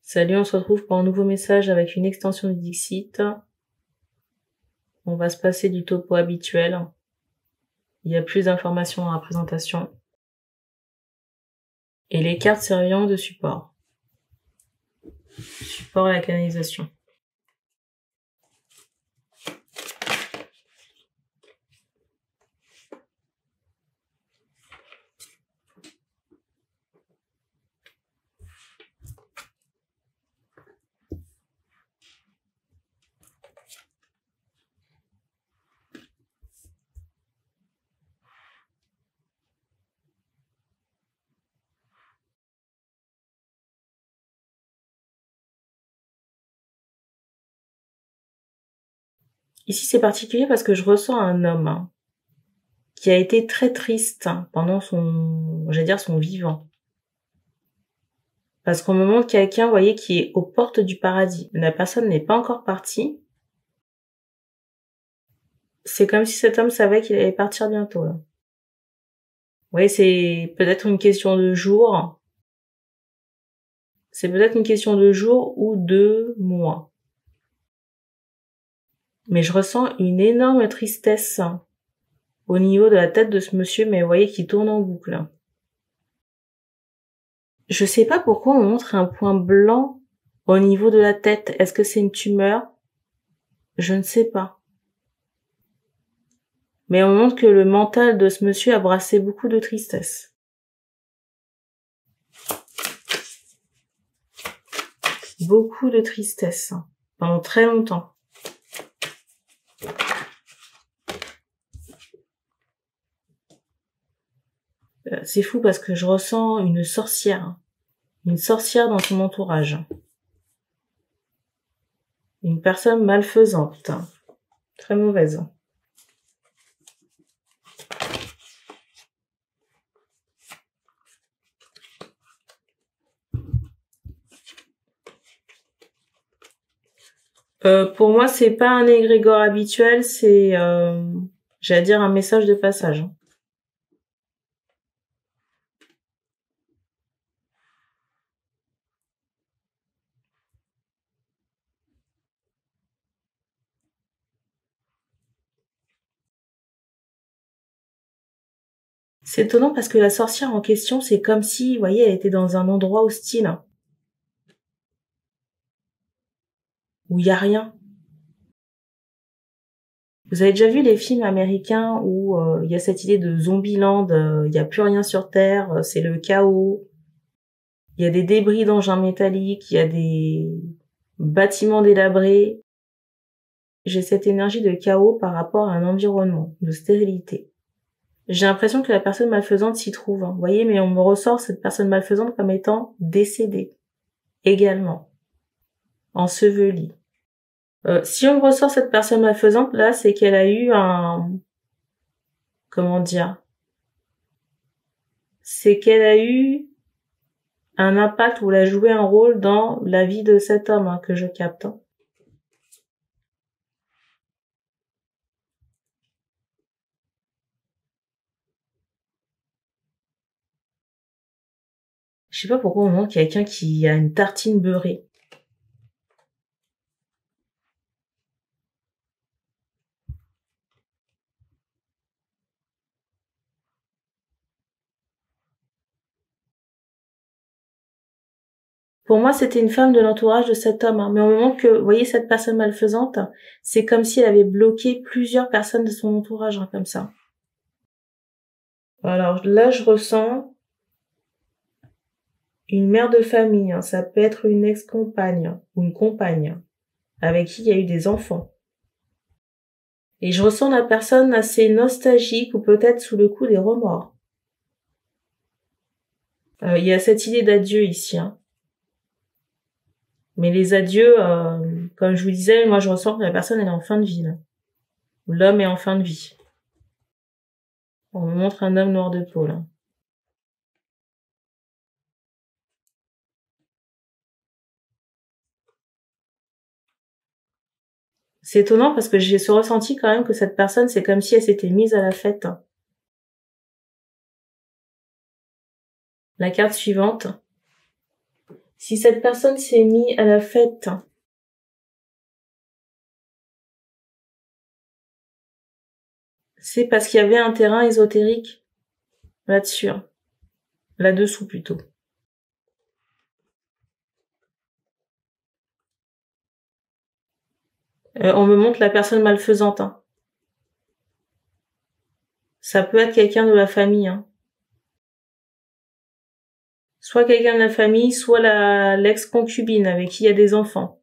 Salut, on se retrouve pour un nouveau message avec une extension du Dixit. On va se passer du topo habituel. Il y a plus d'informations dans la présentation. Et les cartes serviront de support. Support à la canalisation. Ici, c'est particulier parce que je ressens un homme qui a été très triste pendant son vivant. Parce qu'on me montre quelqu'un, vous voyez, qui est aux portes du paradis. La personne n'est pas encore partie. C'est comme si cet homme savait qu'il allait partir bientôt, là. Vous voyez, c'est peut-être une question de jour. C'est peut-être une question de jour ou de mois. Mais je ressens une énorme tristesse au niveau de la tête de ce monsieur, mais vous voyez qui tourne en boucle. Je sais pas pourquoi on montre un point blanc au niveau de la tête. Est-ce que c'est une tumeur? Je ne sais pas. Mais on montre que le mental de ce monsieur a brassé beaucoup de tristesse. Beaucoup de tristesse. Pendant très longtemps. C'est fou parce que je ressens une sorcière dans son entourage. Une personne malfaisante. Très mauvaise. Pour moi, c'est pas un égrégore habituel, c'est, j'allais dire un message de passage. C'est étonnant parce que la sorcière en question, c'est comme si, vous voyez, elle était dans un endroit hostile. Où il y a rien. Vous avez déjà vu les films américains où il y a cette idée de Zombieland, il n'y a plus rien sur Terre, c'est le chaos. Il y a des débris d'engins métalliques, il y a des bâtiments délabrés. J'ai cette énergie de chaos par rapport à un environnement, de stérilité. J'ai l'impression que la personne malfaisante s'y trouve. Vous voyez, mais on me ressort cette personne malfaisante comme étant décédée. Également. Ensevelie. Si on me ressort cette personne malfaisante, là, c'est qu'elle a eu un... Comment dire? C'est qu'elle a eu un impact ou elle a joué un rôle dans la vie de cet homme que je capte. Je sais pas pourquoi on montre quelqu'un qui a une tartine beurrée. Pour moi, c'était une femme de l'entourage de cet homme. Mais au moment que, vous voyez, cette personne malfaisante, c'est comme si elle avait bloqué plusieurs personnes de son entourage, comme ça. Alors là, je ressens une mère de famille. Ça peut être une ex-compagne ou une compagne avec qui il y a eu des enfants. Et je ressens la personne assez nostalgique ou peut-être sous le coup des remords. Il y a cette idée d'adieu ici. Mais les adieux, comme je vous disais, moi je ressens que la personne elle est en fin de vie. L'homme est en fin de vie. On me montre un homme noir de peau là. C'est étonnant parce que j'ai ce ressenti quand même que cette personne, c'est comme si elle s'était mise à la fête. La carte suivante. Si cette personne s'est mise à la fête, c'est parce qu'il y avait un terrain ésotérique là-dessus, hein. Là-dessous plutôt. On me montre la personne malfaisante, hein. Ça peut être quelqu'un de la famille, hein. Soit quelqu'un de la famille, soit l'ex-concubine avec qui il y a des enfants.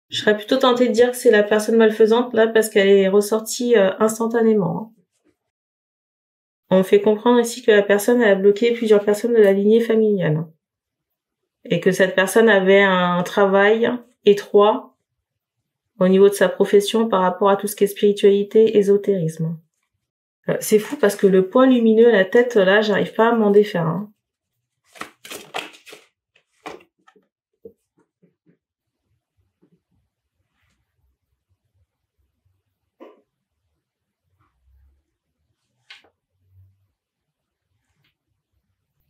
Je serais plutôt tentée de dire que c'est la personne malfaisante là parce qu'elle est ressortie instantanément, hein. On me fait comprendre ici que la personne elle a bloqué plusieurs personnes de la lignée familiale et que cette personne avait un travail étroit au niveau de sa profession par rapport à tout ce qui est spiritualité, ésotérisme. C'est fou parce que le point lumineux à la tête là, j'arrive pas à m'en défaire, hein.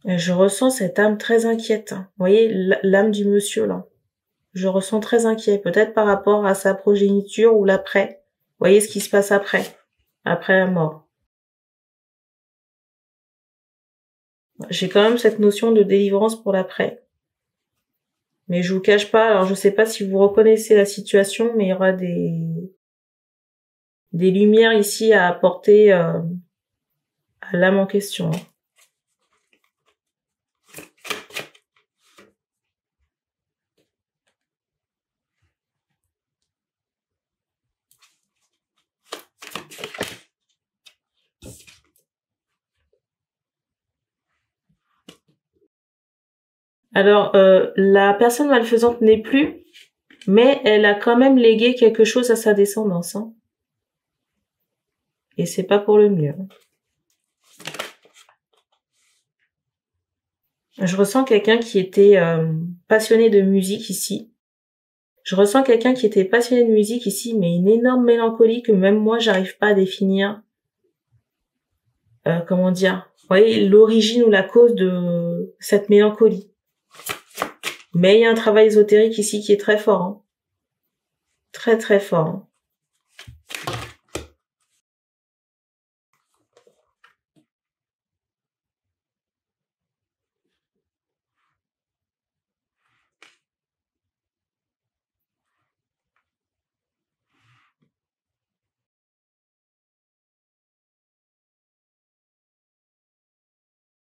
Je ressens cette âme très inquiète. Vous voyez, l'âme du monsieur, là. Je ressens très inquiet, peut-être par rapport à sa progéniture ou l'après. Vous voyez ce qui se passe après la mort. J'ai quand même cette notion de délivrance pour l'après. Mais je vous cache pas, alors je sais pas si vous reconnaissez la situation, mais il y aura des lumières ici à apporter à l'âme en question. Alors, la personne malfaisante n'est plus, mais elle a quand même légué quelque chose à sa descendance, hein. Et c'est pas pour le mieux. Je ressens quelqu'un qui était passionné de musique ici. Je ressens quelqu'un qui était passionné de musique ici, mais une énorme mélancolie que même moi j'arrive pas à définir. Comment dire? Vous voyez, l'origine ou la cause de cette mélancolie. Mais il y a un travail ésotérique ici qui est très fort, hein. Très très fort, hein.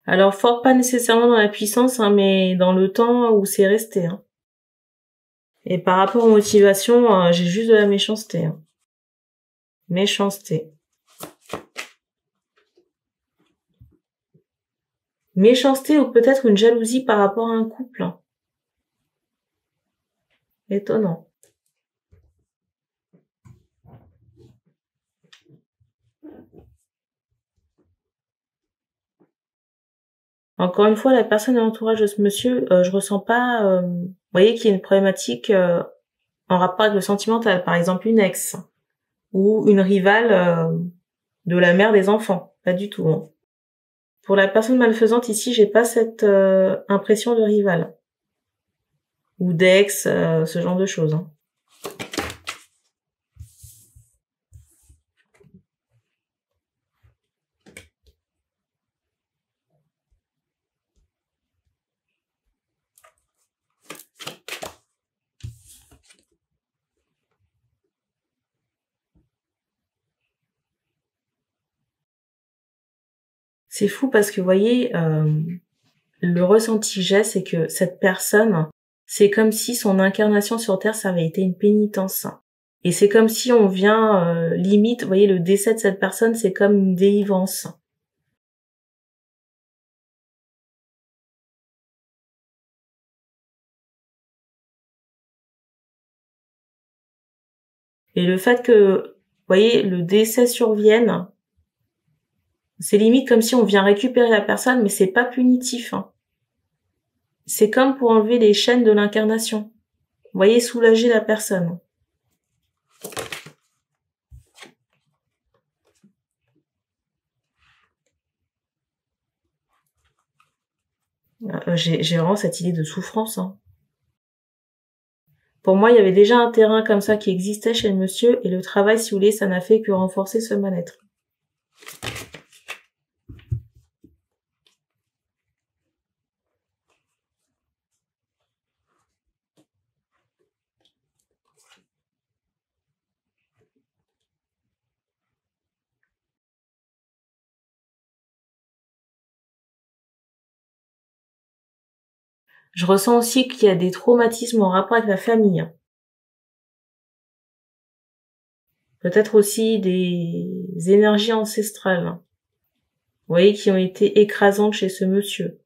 Alors fort pas nécessairement dans la puissance, hein, mais dans le temps où c'est resté, hein. Et par rapport aux motivations, j'ai juste de la méchanceté, hein. Méchanceté. Méchanceté ou peut-être une jalousie par rapport à un couple, hein. Étonnant. Encore une fois, la personne à l'entourage de ce monsieur, je ressens pas, vous voyez qu'il y a une problématique en rapport avec le sentimental, par exemple une ex ou une rivale de la mère des enfants, pas du tout, hein. Pour la personne malfaisante ici, j'ai pas cette impression de rivale ou d'ex, ce genre de choses, hein. C'est fou parce que vous voyez, le ressenti que j'ai, c'est que cette personne, c'est comme si son incarnation sur Terre, ça avait été une pénitence. Et c'est comme si on vient, limite, vous voyez, le décès de cette personne, c'est comme une délivrance. Et le fait que, vous voyez, le décès survienne, c'est limite comme si on vient récupérer la personne, mais c'est pas punitif, hein. C'est comme pour enlever les chaînes de l'incarnation. Vous voyez, soulager la personne. J'ai vraiment cette idée de souffrance. Hein. Pour moi, il y avait déjà un terrain comme ça qui existait chez le monsieur, et le travail, si vous voulez, ça n'a fait que renforcer ce mal-être. Je ressens aussi qu'il y a des traumatismes en rapport avec la famille. Hein. Peut-être aussi des énergies ancestrales. Hein. Vous voyez, qui ont été écrasantes chez ce monsieur.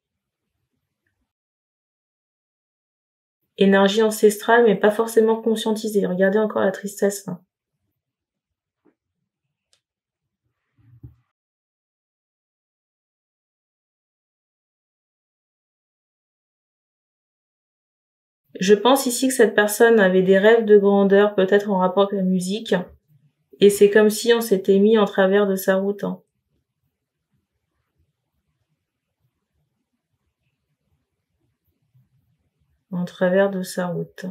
Énergie ancestrale, mais pas forcément conscientisée. Regardez encore la tristesse, là. Je pense ici que cette personne avait des rêves de grandeur, peut-être en rapport avec la musique, et c'est comme si on s'était mis en travers de sa route. Hein. En travers de sa route.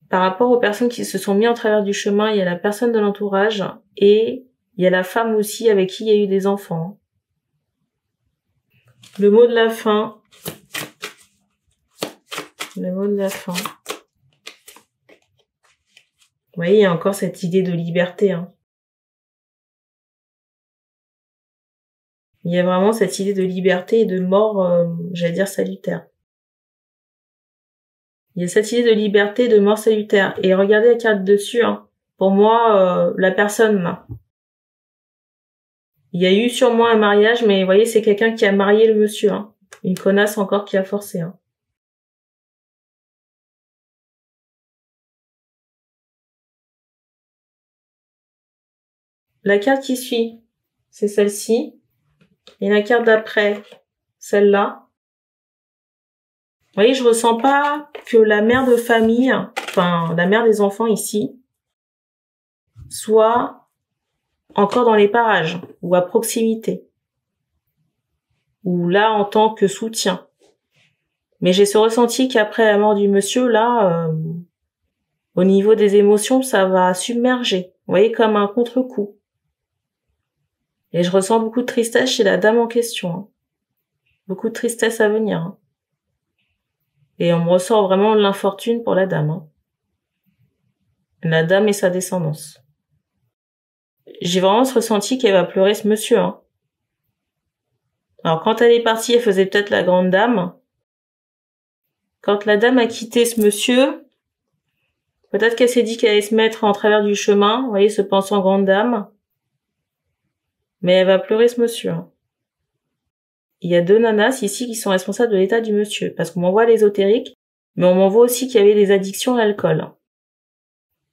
Par rapport aux personnes qui se sont mis en travers du chemin, il y a la personne de l'entourage et il y a la femme aussi avec qui il y a eu des enfants. Le mot de la fin. Le mot de la fin. Vous voyez, il y a encore cette idée de liberté. Hein. Il y a vraiment cette idée de liberté et de mort, j'allais dire salutaire. Il y a cette idée de liberté, de mort salutaire. Et regardez la carte dessus. Hein. Pour moi, la personne, là. Il y a eu sûrement un mariage, mais vous voyez, c'est quelqu'un qui a marié le monsieur. Hein. Une connasse encore qui a forcé. Hein. La carte qui suit, c'est celle-ci. Et la carte d'après, celle-là. Vous voyez, je ressens pas que la mère de famille, enfin, la mère des enfants ici, soit encore dans les parages, ou à proximité. Ou là, en tant que soutien. Mais j'ai ce ressenti qu'après la mort du monsieur, là, au niveau des émotions, ça va submerger. Vous voyez, comme un contre-coup. Et je ressens beaucoup de tristesse chez la dame en question. Hein. Beaucoup de tristesse à venir. Hein. Et on me ressort vraiment l'infortune pour la dame. Hein. La dame et sa descendance. J'ai vraiment ce ressenti qu'elle va pleurer ce monsieur. Hein. Alors quand elle est partie, elle faisait peut-être la grande dame. Quand la dame a quitté ce monsieur, peut-être qu'elle s'est dit qu'elle allait se mettre en travers du chemin, vous voyez, se pensant grande dame. Mais elle va pleurer ce monsieur. Hein. Il y a 2 nanas ici qui sont responsables de l'état du monsieur, parce qu'on m'envoie l'ésotérique, mais on m'envoie aussi qu'il y avait des addictions à l'alcool.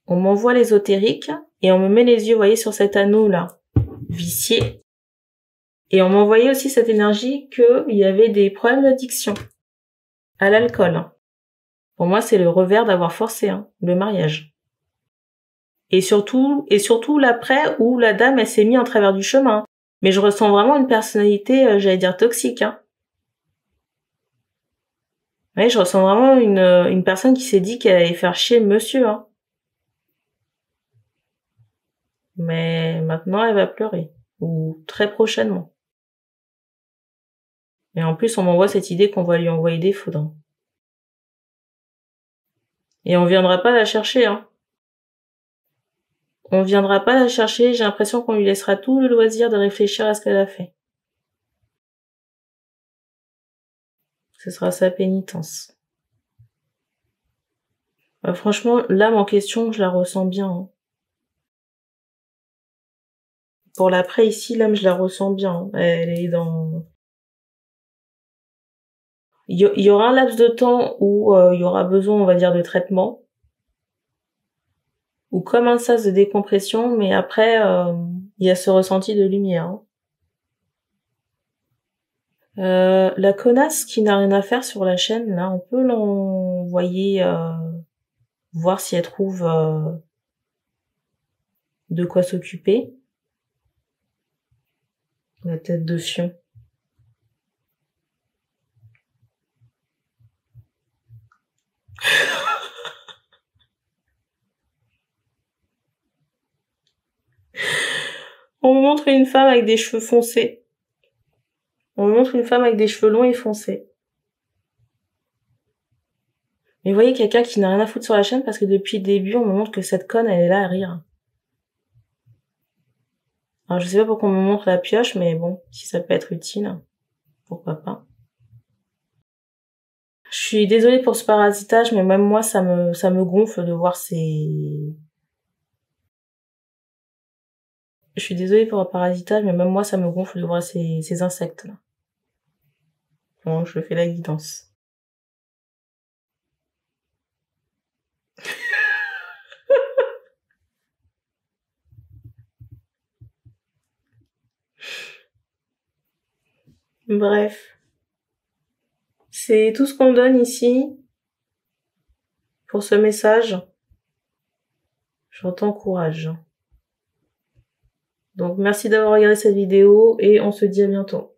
On m'envoie l'ésotérique, et on me met les yeux, vous voyez, sur cet anneau-là, vicié. Et on m'envoyait aussi cette énergie qu'il y avait des problèmes d'addiction à l'alcool. Pour moi, c'est le revers d'avoir forcé le mariage. Et surtout l'après où la dame, elle s'est mise en travers du chemin. Mais je ressens vraiment une personnalité, j'allais dire toxique. Hein. Ouais, je ressens vraiment une personne qui s'est dit qu'elle allait faire chier le monsieur. Hein. Mais maintenant, elle va pleurer. Ou très prochainement. Et en plus, on m'envoie cette idée qu'on va lui envoyer des foudres. Et on viendra pas la chercher. Hein. On viendra pas la chercher, j'ai l'impression qu'on lui laissera tout le loisir de réfléchir à ce qu'elle a fait. Ce sera sa pénitence. Franchement, l'âme en question, je la ressens bien. Hein. Pour l'après ici, l'âme, je la ressens bien. Hein. Elle est dans... Il y aura un laps de temps où il y aura besoin, on va dire, de traitement. Ou comme un sas de décompression, mais après, il y a ce ressenti de lumière. Hein. La connasse qui n'a rien à faire sur la chaîne, là, on peut l'envoyer voir si elle trouve de quoi s'occuper. La tête de fion. On me montre une femme avec des cheveux foncés. On me montre une femme avec des cheveux longs et foncés. Mais vous voyez quelqu'un qui n'a rien à foutre sur la chaîne parce que depuis le début, on me montre que cette conne, elle est là à rire. Alors je sais pas pourquoi on me montre la pioche, mais bon, si ça peut être utile, pourquoi pas. Je suis désolée pour ce parasitage, mais même moi, ça me gonfle de voir ces... Je suis désolée pour le parasitage, mais même moi, ça me gonfle de voir ces insectes-là. Bon, je fais la guidance. Bref. C'est tout ce qu'on donne ici pour ce message. Je t'encourage. Donc merci d'avoir regardé cette vidéo et on se dit à bientôt.